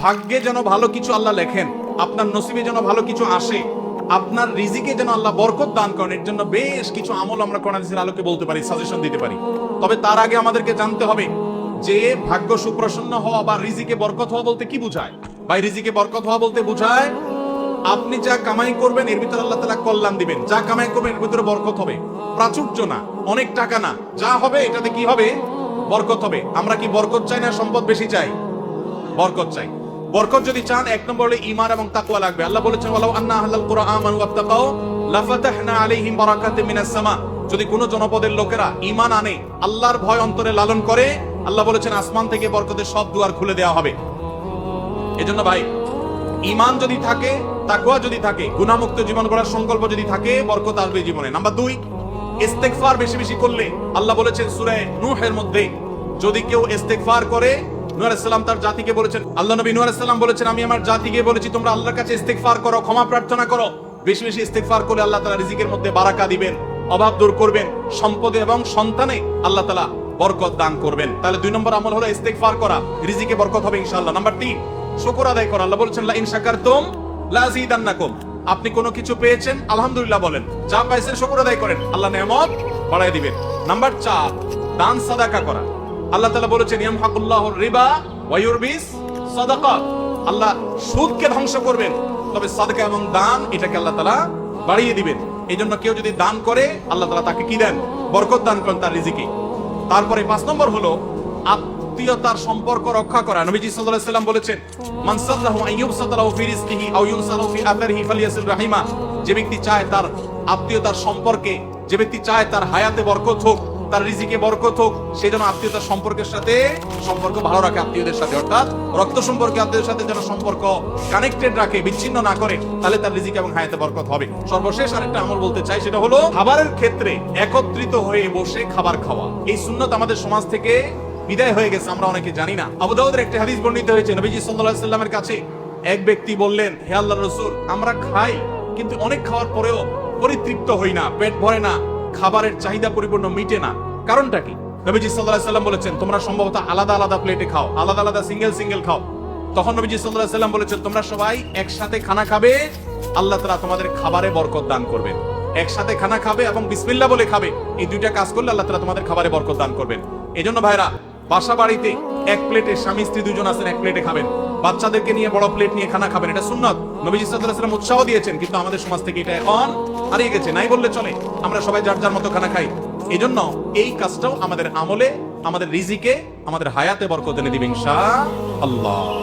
ভাগ্যে যেন ভালো কিছু আল্লাহ লেখেন, আপনার নসিবে যেন ভালো কিছু আসে, আপনার রিজিকে যেন আল্লাহ বরকত দান করেন, এর জন্য বেশ কিছু আমল আমরা কোরআন হাদিসের আলোকে বলতে পারি, সাজেশন দিতে পারি। তবে তার আগে আমাদেরকে জানতে হবে যে ভাগ্য সুপ্রসন্ন হওয়া বা রিজিকে বরকত হওয়া বলতে কি বোঝায়। ভাই, রিজিকে বরকত হওয়া বলতে বোঝায় আপনি যা কামাই করবেন এর ভিতরে আল্লাহ তাআলা কল্যাণ দিবেন, যা কামাই করবেন এর ভিতরে বরকত হবে। প্রাচুর্য না, অনেক টাকা না, যা হবে এটাতে কি হবে? বরকত হবে। আমরা কি বরকত চাই না সম্পদ বেশি চাই? বরকত চাই। বরকত যদি চান, এক নম্বর হলো ঈমান এবং তাকওয়া লাগবে। আল্লাহ বলেছেন ওয়ালাউ আন্না আহলাল কুরআন আমানু ওয়াত্তাকাউ লাফাতাহনা আলাইহিম বারাকাতিম মিনাস সামা। যদি কোন জনপদের লোকেরা ঈমান আনে, আল্লাহর ভয় অন্তরে লালন করে, আল্লাহ বলেছেন আসমান থেকে বরকতের সব দুয়ার খুলে দেওয়া হবে। এজন্য ভাই, ঈমান যদি থাকে, তাকওয়া যদি থাকে, গুনাহমুক্ত জীবন গড়ার সংকল্প যদি থাকে, বরকত আসবে জীবনে। নাম্বার 2, ইস্তেগফার বেশি বেশি করলে। আল্লাহ বলেছেন সূরা নূহের মধ্যে, যদি কেউ ইস্তেগফার করে, নূহ আলাইহিস সালাম তার জাতিকে বলেছেন, আল্লাহ নবী নূহ আলাইহিস সালাম বলেছেন, আমি আমার জাতিকে বলেছি তোমরা আল্লাহর কাছে ইস্তেগফার করো, ক্ষমা প্রার্থনা করো। বেশি বেশি ইস্তেগফার করলে আল্লাহ তাআলা রিজিকের মধ্যে বারাকা দিবেন, অভাব দূর করবেন, সম্পদে এবং সন্তানে আল্লাহ তাআলা বরকত দান করবেন। তাহলে 2 নম্বর আমল হলো ইস্তেগফার করা, রিজিকে বরকত হবে ইনশাআল্লাহ। নাম্বার 3, শুকর আদায় করা। আল্লাহ বলেছেন লা ইন শাকারতুম লাযিদান্নাকুম। আপনি কোনো কিছু পেয়েছেন, আলহামদুলিল্লাহ বলেন, যা পাইছেন শুকর আদায় করেন, আল্লাহ নেয়ামত বাড়ায় দিবেন। নাম্বার 4, দান সাদাকা করা। আল্লাহ তাআলা বলেছেন ইয়ামহাকুল্লাহুর রিবা ওয়া ইউরবিস সাদাকাত। আল্লাহ সুদকে ধ্বংস করবেন, তবে সাদাকা এবং দান এটাকে আল্লাহ তাআলা বাড়িয়ে দিবেন। এইজন্য কেউ যদি দান করে, আল্লাহ তাআলা তাকে কি দেন? বরকত দান করেন তার রিজিকে। তারপরে 5 নম্বর হলো আত্মীয়তার সম্পর্ক রক্ষা করা। নবীজি সাল্লাল্লাহু আলাইহি সাল্লাম বলেছেন মান সাল্লাহু আইয়ুবসাতালাহু ফি রিজকিহি আও ইউনসালাহু ফি আথরিহি ফালিয়াসিল রাহিমা। যে ব্যক্তি চায় তার আত্মীয়তার সম্পর্কে, যে ব্যক্তি চায় তার হায়াতে বরকত হোক, তার রিজিকে বরকত হোক, সে যেন আত্মীয়তার সম্পর্কের সাথে সম্পর্ক ভালো রাখে, আত্মীয়দের সাথে, অর্থাৎ রক্ত সম্পর্কে আত্মীয়দের সাথে যেন সম্পর্ক কানেক্টেড রাখে, বিচ্ছিন্ন না করে, তাহলে তার রিজিক এবং হায়াতে বরকত হবে। সর্বশেষ আরেকটা আমল বলতে চাই, সেটা হলো খাবারের ক্ষেত্রে একত্রিত হয়ে বসে খাবার খাওয়া। এই সুন্নাত আমাদের সমাজ থেকে বিদায় হয়ে গেছে, আমরা অনেকে জানি না। আবু দাউদের একটা হাদিস বর্ণিত হয়েছে, নবীজি সাল্লাল্লাহু আলাইহি সাল্লামের কাছে এক ব্যক্তি বললেন, হে আল্লাহর রাসূল, আমরা খাই কিন্তু অনেক খাওয়ার পরেও পরিতৃপ্ত হই না, পেট ভরে না, খাবারের চাহিদা পরিপূর্ণ মিটে না, কারণটা কি? নবীজি সাল্লাল্লাহু আলাইহি সাল্লাম বলেছেন তোমরা সম্ভবত আলাদা আলাদা প্লেটে খাও, আলাদা আলাদা সিঙ্গেল খাও। তখন নবীজি সাল্লাল্লাহু আলাইহি সাল্লাম বলেছেন তোমরা সবাই একসাথে খানা খাবে, আল্লাহ তাআলা তোমাদের খাবারে বরকত দান করবেন। একসাথে খানা খাবে এবং বিসমিল্লাহ বলে খাবে, এই দুইটা কাজ করলে আল্লাহ তাআলা তোমাদের খাবারে বরকত দান করবেন। এজন্য ভাইরা, বাসা বাড়িতে এক প্লেটে স্বামী স্ত্রী দুজন আছেন, এক প্লেটে খাবেন। বাচ্চাদেরকে নিয়ে বড় প্লেট নিয়ে খানা খাবেন, এটা সুন্নাত। নবীজি সাল্লাল্লাহু আলাইহি ওয়াসাল্লাম উৎসাহ দিয়েছেন, কিন্তু আমাদের সমাজ থেকে এটা এখন হারিয়ে গেছে, নাই বললে চলে। আমরা সবাই যার যার মতো খানা খাই। এজন্য এই কাজটাও আমাদের আমলে, আমাদের রিজিকে, আমাদের হায়াতে বরকত এনে দিবে ইনশাআল্লাহ।